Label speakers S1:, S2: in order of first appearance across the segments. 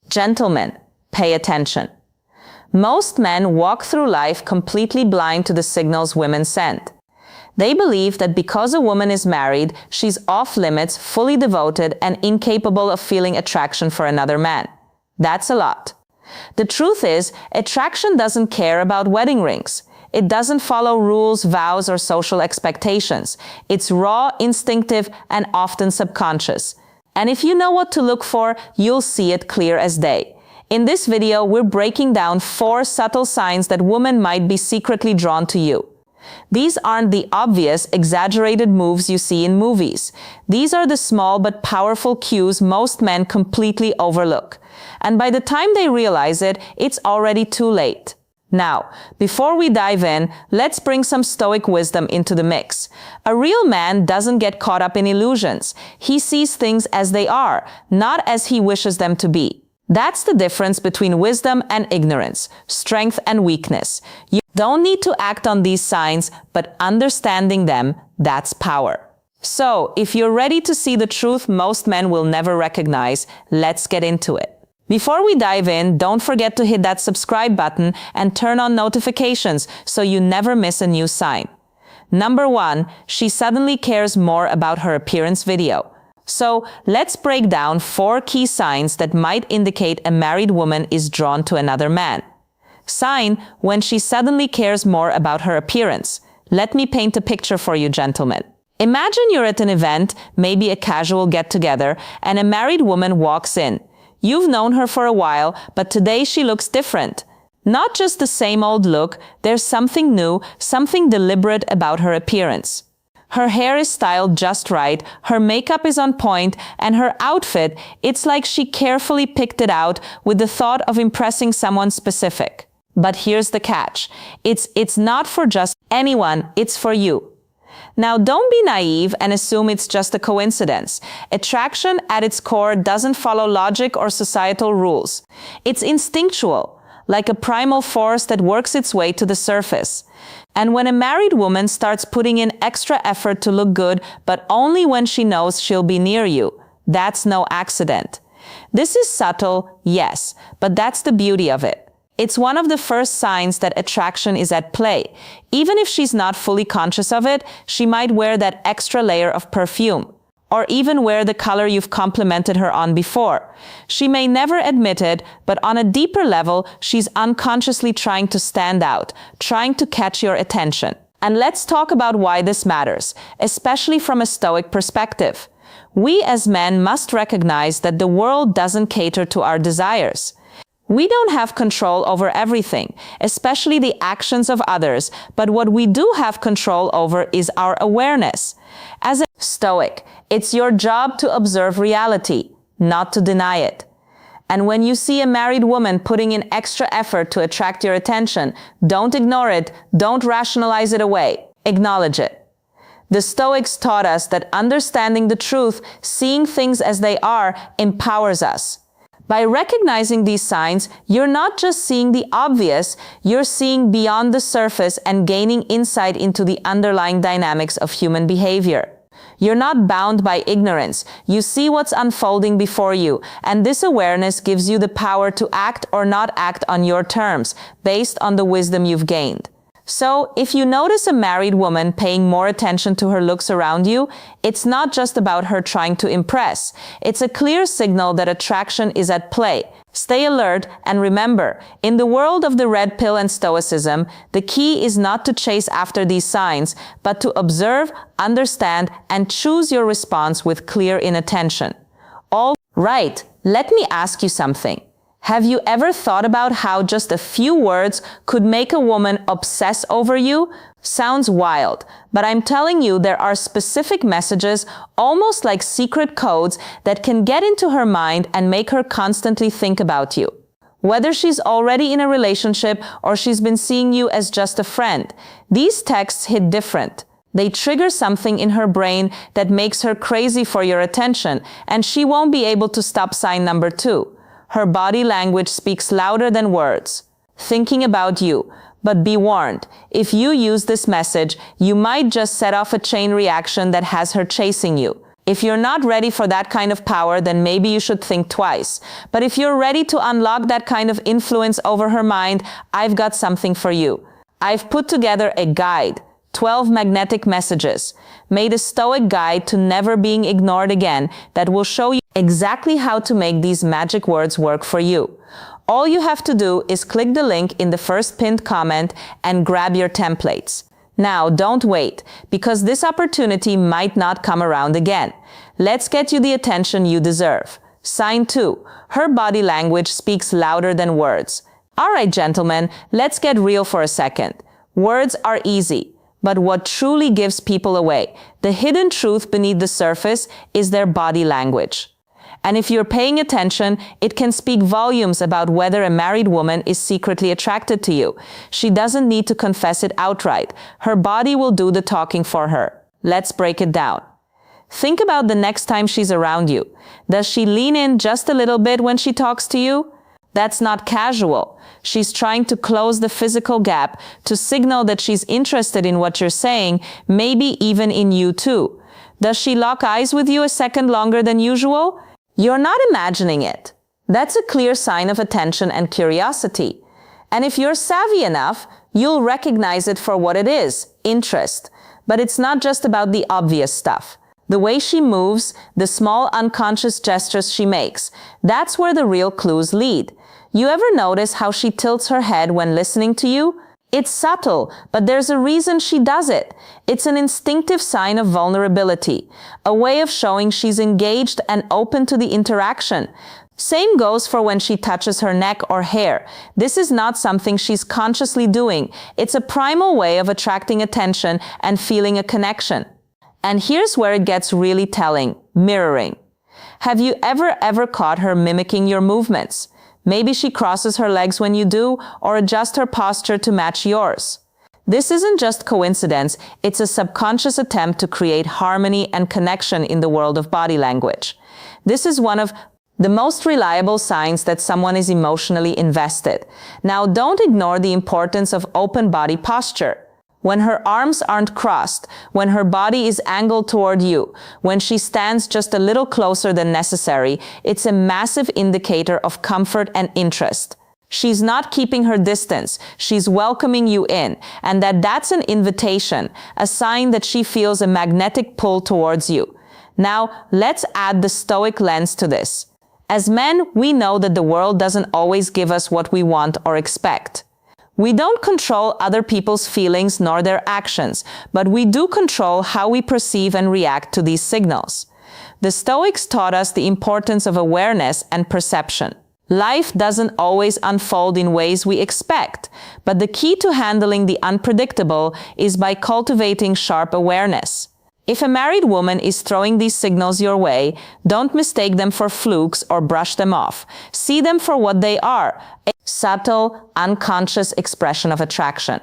S1: Gentlemen, pay attention. Most men walk through life completely blind to the signals women send. They believe that because a woman is married, she's off limits, fully devoted, and incapable of feeling attraction for another man. That's a lot. The truth is, attraction doesn't care about wedding rings. It doesn't follow rules, vows, or social expectations. It's raw, instinctive, and often subconscious. And if you know what to look for, you'll see it clear as day. In this video, we're breaking down 4 subtle signs that women might be secretly drawn to you. These aren't the obvious, exaggerated moves you see in movies. These are the small but powerful cues most men completely overlook. And by the time they realize it, it's already too late. Now, before we dive in, let's bring some Stoic wisdom into the mix. A real man doesn't get caught up in illusions. He sees things as they are, not as he wishes them to be. That's the difference between wisdom and ignorance, strength and weakness. You don't need to act on these signs, but understanding them, that's power. So, if you're ready to see the truth most men will never recognize, let's get into it. Before we dive in, don't forget to hit that subscribe button and turn on notifications so you never miss a new sign. Number 1, she suddenly cares more about her appearance video. So, let's break down 4 key signs that might indicate a married woman is drawn to another man. Sign when she suddenly cares more about her appearance. Let me paint a picture for you, gentlemen. Imagine you're at an event, maybe a casual get-together, and a married woman walks in. You've known her for a while, but today she looks different. Not just the same old look, there's something new, something deliberate about her appearance. Her hair is styled just right, her makeup is on point, and her outfit, it's like she carefully picked it out with the thought of impressing someone specific. But here's the catch. It's not for just anyone, it's for you. Now, don't be naive and assume it's just a coincidence. Attraction at its core doesn't follow logic or societal rules. It's instinctual, like a primal force that works its way to the surface. And when a married woman starts putting in extra effort to look good, but only when she knows she'll be near you, that's no accident. This is subtle, yes, but that's the beauty of it. It's one of the first signs that attraction is at play. Even if she's not fully conscious of it, she might wear that extra layer of perfume, or even wear the color you've complimented her on before. She may never admit it, but on a deeper level, she's unconsciously trying to stand out, trying to catch your attention. And let's talk about why this matters, especially from a Stoic perspective. We as men must recognize that the world doesn't cater to our desires. We don't have control over everything, especially the actions of others, but what we do have control over is our awareness. As a Stoic, it's your job to observe reality, not to deny it. And when you see a married woman putting in extra effort to attract your attention, don't ignore it, don't rationalize it away, acknowledge it. The Stoics taught us that understanding the truth, seeing things as they are, empowers us. By recognizing these signs, you're not just seeing the obvious, you're seeing beyond the surface and gaining insight into the underlying dynamics of human behavior. You're not bound by ignorance. You see what's unfolding before you, and this awareness gives you the power to act or not act on your terms, based on the wisdom you've gained. So, if you notice a married woman paying more attention to her looks around you, it's not just about her trying to impress. It's a clear signal that attraction is at play. Stay alert and remember, in the world of the red pill and Stoicism, the key is not to chase after these signs, but to observe, understand, and choose your response with clear inattention. All right, let me ask you something. Have you ever thought about how just a few words could make a woman obsess over you? Sounds wild, but I'm telling you there are specific messages, almost like secret codes, that can get into her mind and make her constantly think about you. Whether she's already in a relationship or she's been seeing you as just a friend, these texts hit different. They trigger something in her brain that makes her crazy for your attention, and she won't be able to stop sign number 2. Her body language speaks louder than words. Thinking about you. But be warned, if you use this message, you might just set off a chain reaction that has her chasing you. If you're not ready for that kind of power, then maybe you should think twice. But if you're ready to unlock that kind of influence over her mind, I've got something for you. I've put together a guide, 12 magnetic messages, made a Stoic guide to never being ignored again that will show you exactly how to make these magic words work for you. All you have to do is click the link in the first pinned comment and grab your templates. Now, don't wait, because this opportunity might not come around again. Let's get you the attention you deserve. Sign 2. Her body language speaks louder than words. All right, gentlemen, let's get real for a second. Words are easy, but what truly gives people away, the hidden truth beneath the surface, is their body language. And if you're paying attention, it can speak volumes about whether a married woman is secretly attracted to you. She doesn't need to confess it outright. Her body will do the talking for her. Let's break it down. Think about the next time she's around you. Does she lean in just a little bit when she talks to you? That's not casual. She's trying to close the physical gap to signal that she's interested in what you're saying, maybe even in you too. Does she lock eyes with you a second longer than usual? You're not imagining it. That's a clear sign of attention and curiosity. And if you're savvy enough, you'll recognize it for what it is, interest. But it's not just about the obvious stuff. The way she moves, the small unconscious gestures she makes, that's where the real clues lead. You ever notice how she tilts her head when listening to you? It's subtle, but there's a reason she does it. It's an instinctive sign of vulnerability, a way of showing she's engaged and open to the interaction. Same goes for when she touches her neck or hair. This is not something she's consciously doing. It's a primal way of attracting attention and feeling a connection. And here's where it gets really telling: mirroring. Have you ever caught her mimicking your movements? Maybe she crosses her legs when you do, or adjusts her posture to match yours. This isn't just coincidence, it's a subconscious attempt to create harmony and connection in the world of body language. This is one of the most reliable signs that someone is emotionally invested. Now, don't ignore the importance of open body posture. When her arms aren't crossed, when her body is angled toward you, when she stands just a little closer than necessary, it's a massive indicator of comfort and interest. She's not keeping her distance, she's welcoming you in, and that's an invitation, a sign that she feels a magnetic pull towards you. Now, let's add the Stoic lens to this. As men, we know that the world doesn't always give us what we want or expect. We don't control other people's feelings nor their actions, but we do control how we perceive and react to these signals. The Stoics taught us the importance of awareness and perception. Life doesn't always unfold in ways we expect, but the key to handling the unpredictable is by cultivating sharp awareness. If a married woman is throwing these signals your way, don't mistake them for flukes or brush them off. See them for what they are, a subtle, unconscious expression of attraction.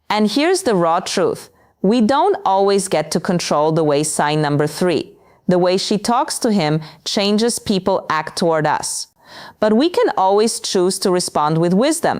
S1: And here's the raw truth. We don't always get to control the way sign number 3. The way she talks to him changes people act toward us. But we can always choose to respond with wisdom.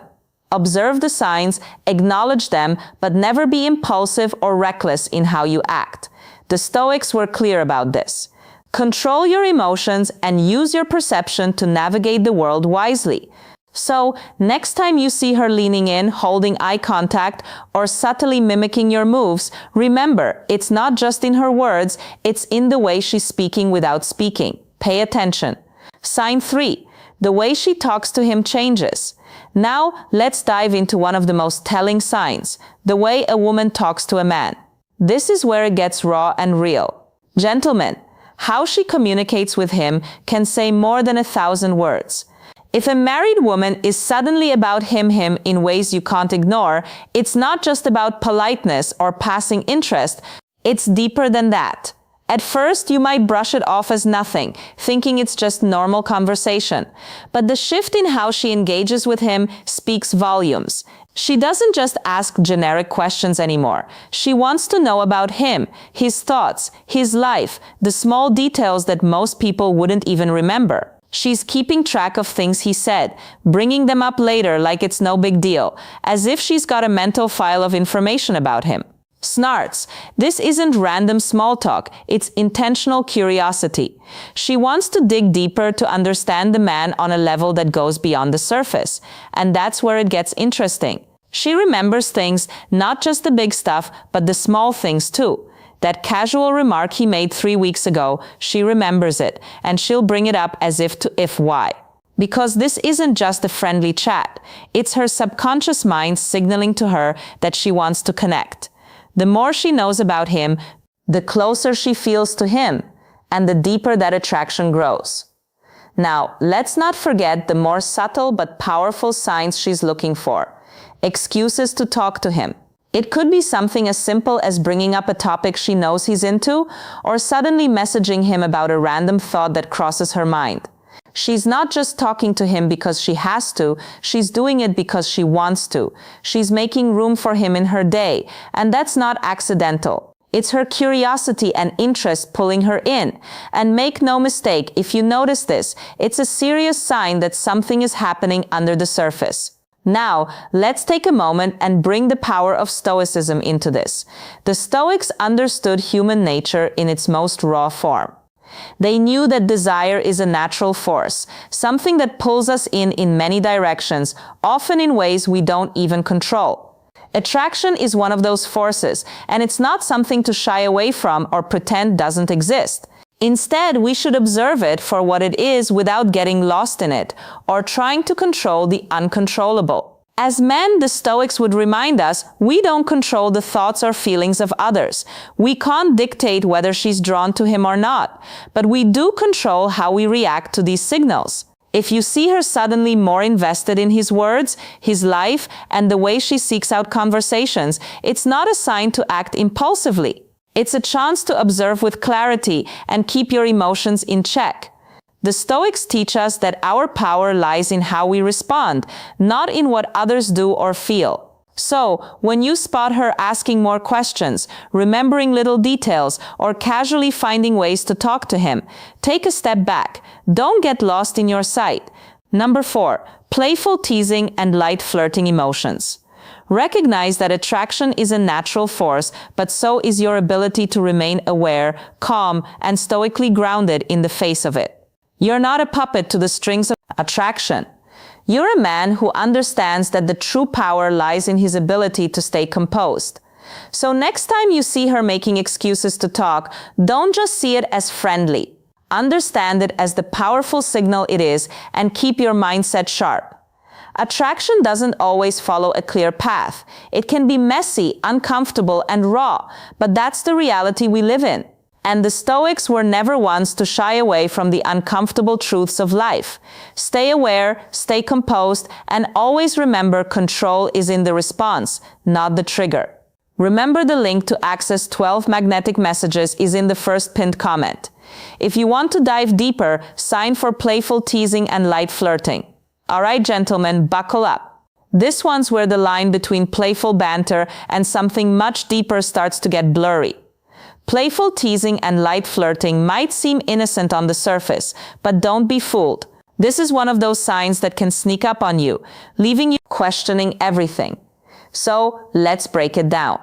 S1: Observe the signs, acknowledge them, but never be impulsive or reckless in how you act. The Stoics were clear about this. Control your emotions and use your perception to navigate the world wisely. So, next time you see her leaning in, holding eye contact, or subtly mimicking your moves, remember, it's not just in her words, it's in the way she's speaking without speaking. Pay attention. Sign 3. The way she talks to him changes. Now, let's dive into one of the most telling signs, the way a woman talks to a man. This is where it gets raw and real. Gentlemen, how she communicates with him can say more than 1,000 words. If a married woman is suddenly about him in ways you can't ignore, it's not just about politeness or passing interest, it's deeper than that. At first, you might brush it off as nothing, thinking it's just normal conversation. But the shift in how she engages with him speaks volumes. She doesn't just ask generic questions anymore. She wants to know about him, his thoughts, his life, the small details that most people wouldn't even remember. She's keeping track of things he said, bringing them up later like it's no big deal, as if she's got a mental file of information about him. Snarts. This isn't random small talk, it's intentional curiosity. She wants to dig deeper to understand the man on a level that goes beyond the surface. And that's where it gets interesting. She remembers things, not just the big stuff, but the small things too. That casual remark he made 3 weeks ago, she remembers it, and she'll bring it up as if why. Because this isn't just a friendly chat. It's her subconscious mind signaling to her that she wants to connect. The more she knows about him, the closer she feels to him, and the deeper that attraction grows. Now, let's not forget the more subtle but powerful signs she's looking for. Excuses to talk to him. It could be something as simple as bringing up a topic she knows he's into, or suddenly messaging him about a random thought that crosses her mind. She's not just talking to him because she has to, she's doing it because she wants to. She's making room for him in her day, and that's not accidental. It's her curiosity and interest pulling her in. And make no mistake, if you notice this, it's a serious sign that something is happening under the surface. Now, let's take a moment and bring the power of Stoicism into this. The Stoics understood human nature in its most raw form. They knew that desire is a natural force, something that pulls us in many directions, often in ways we don't even control. Attraction is one of those forces, and it's not something to shy away from or pretend doesn't exist. Instead, we should observe it for what it is without getting lost in it or trying to control the uncontrollable. As men, the Stoics would remind us, we don't control the thoughts or feelings of others. We can't dictate whether she's drawn to him or not, but we do control how we react to these signals. If you see her suddenly more invested in his words, his life, and the way she seeks out conversations, it's not a sign to act impulsively. It's a chance to observe with clarity and keep your emotions in check. The Stoics teach us that our power lies in how we respond, not in what others do or feel. So, when you spot her asking more questions, remembering little details, or casually finding ways to talk to him, take a step back. Don't get lost in your sight. Number 4, playful teasing and light flirting emotions. Recognize that attraction is a natural force, but so is your ability to remain aware, calm, and stoically grounded in the face of it. You're not a puppet to the strings of attraction. You're a man who understands that the true power lies in his ability to stay composed. So next time you see her making excuses to talk, don't just see it as friendly. Understand it as the powerful signal it is and keep your mindset sharp. Attraction doesn't always follow a clear path. It can be messy, uncomfortable, and raw, but that's the reality we live in. And the Stoics were never ones to shy away from the uncomfortable truths of life. Stay aware, stay composed, and always remember control is in the response, not the trigger. Remember, the link to access 12 magnetic messages is in the first pinned comment. If you want to dive deeper, sign for playful teasing and light flirting. All right, gentlemen, buckle up. This one's where the line between playful banter and something much deeper starts to get blurry. Playful teasing and light flirting might seem innocent on the surface, but don't be fooled. This is one of those signs that can sneak up on you, leaving you questioning everything. So, let's break it down.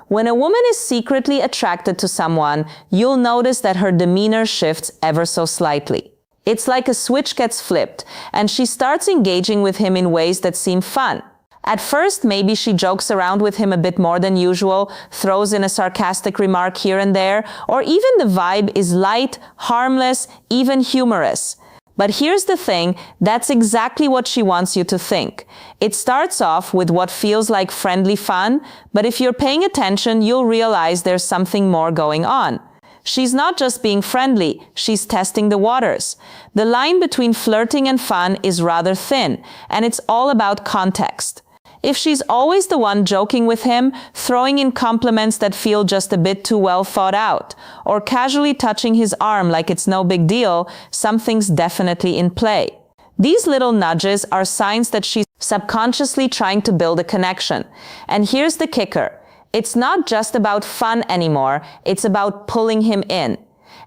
S1: When a woman is secretly attracted to someone, you'll notice that her demeanor shifts ever so slightly. It's like a switch gets flipped, and she starts engaging with him in ways that seem fun. At first, maybe she jokes around with him a bit more than usual, throws in a sarcastic remark here and there, or even the vibe is light, harmless, even humorous. But here's the thing, that's exactly what she wants you to think. It starts off with what feels like friendly fun, but if you're paying attention, you'll realize there's something more going on. She's not just being friendly, she's testing the waters. The line between flirting and fun is rather thin, and it's all about context. If she's always the one joking with him, throwing in compliments that feel just a bit too well thought out, or casually touching his arm like it's no big deal, something's definitely in play. These little nudges are signs that she's subconsciously trying to build a connection. And here's the kicker. It's not just about fun anymore, it's about pulling him in.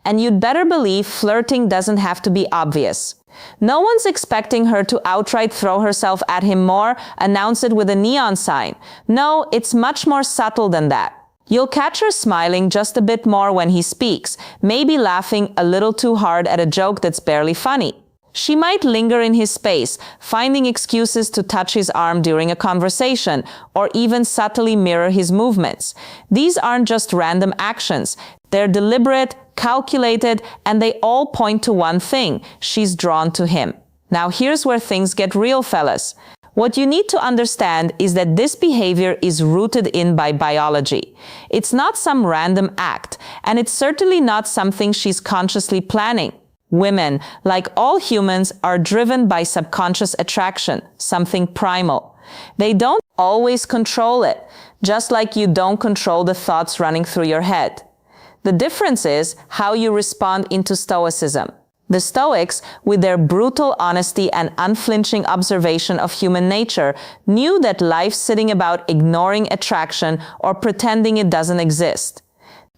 S1: And you'd better believe flirting doesn't have to be obvious. No one's expecting her to outright throw herself at him more, announce it with a neon sign. No, it's much more subtle than that. You'll catch her smiling just a bit more when he speaks, maybe laughing a little too hard at a joke that's barely funny. She might linger in his space, finding excuses to touch his arm during a conversation, or even subtly mirror his movements. These aren't just random actions. They're deliberate, calculated, and they all point to one thing: she's drawn to him. Now here's where things get real, fellas. What you need to understand is that this behavior is rooted in by biology. It's not some random act, and it's certainly not something she's consciously planning. Women, like all humans, are driven by subconscious attraction, something primal. They don't always control it, just like you don't control the thoughts running through your head. The difference is how you respond into Stoicism. The Stoics, with their brutal honesty and unflinching observation of human nature, knew that life's sitting about ignoring attraction or pretending it doesn't exist.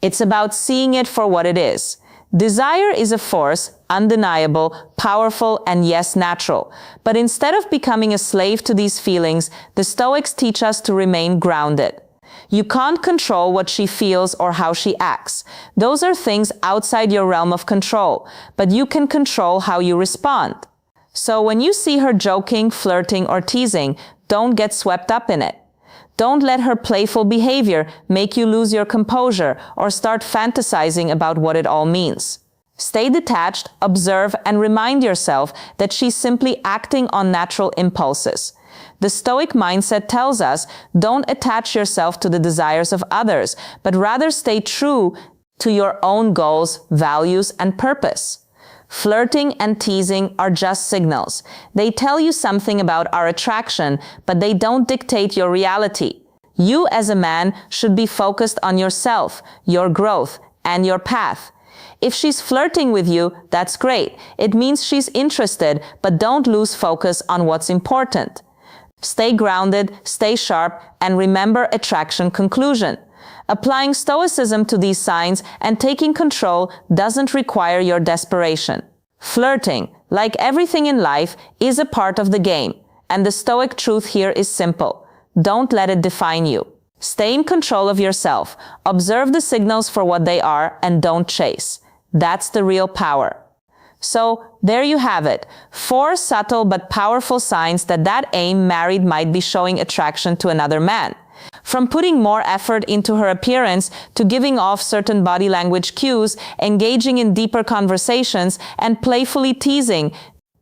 S1: It's about seeing it for what it is. Desire is a force, undeniable, powerful, and yes, natural. But instead of becoming a slave to these feelings, the Stoics teach us to remain grounded. You can't control what she feels or how she acts. Those are things outside your realm of control, but you can control how you respond. So when you see her joking, flirting, or teasing, don't get swept up in it. Don't let her playful behavior make you lose your composure or start fantasizing about what it all means. Stay detached, observe, and remind yourself that she's simply acting on natural impulses. The Stoic mindset tells us, don't attach yourself to the desires of others, but rather stay true to your own goals, values, and purpose. Flirting and teasing are just signals. They tell you something about our attraction, but they don't dictate your reality. You as a man should be focused on yourself, your growth, and your path. If she's flirting with you, that's great. It means she's interested, but don't lose focus on what's important. Stay grounded, stay sharp, and remember attraction conclusion. Applying Stoicism to these signs and taking control doesn't require your desperation. Flirting, like everything in life, is a part of the game, and the Stoic truth here is simple. Don't let it define you. Stay in control of yourself, observe the signals for what they are, and don't chase. That's the real power. So, there you have it. 4 subtle but powerful signs that married might be showing attraction to another man. From putting more effort into her appearance to giving off certain body language cues, engaging in deeper conversations, and playfully teasing,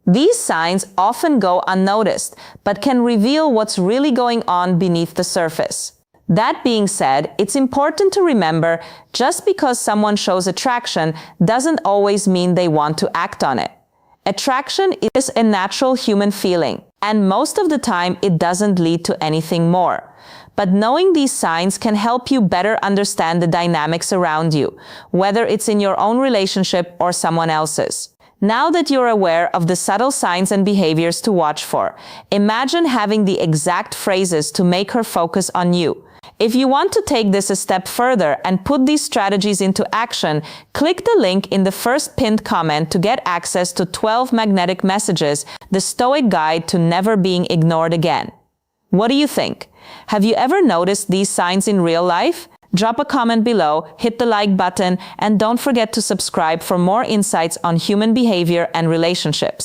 S1: these signs often go unnoticed, but can reveal what's really going on beneath the surface. That being said, it's important to remember, just because someone shows attraction doesn't always mean they want to act on it. Attraction is a natural human feeling, and most of the time it doesn't lead to anything more. But knowing these signs can help you better understand the dynamics around you, whether it's in your own relationship or someone else's. Now that you're aware of the subtle signs and behaviors to watch for, imagine having the exact phrases to make her focus on you. If you want to take this a step further and put these strategies into action, click the link in the first pinned comment to get access to 12 magnetic messages, the Stoic guide to never being ignored again. What do you think? Have you ever noticed these signs in real life? Drop a comment below, hit the like button, and don't forget to subscribe for more insights on human behavior and relationships.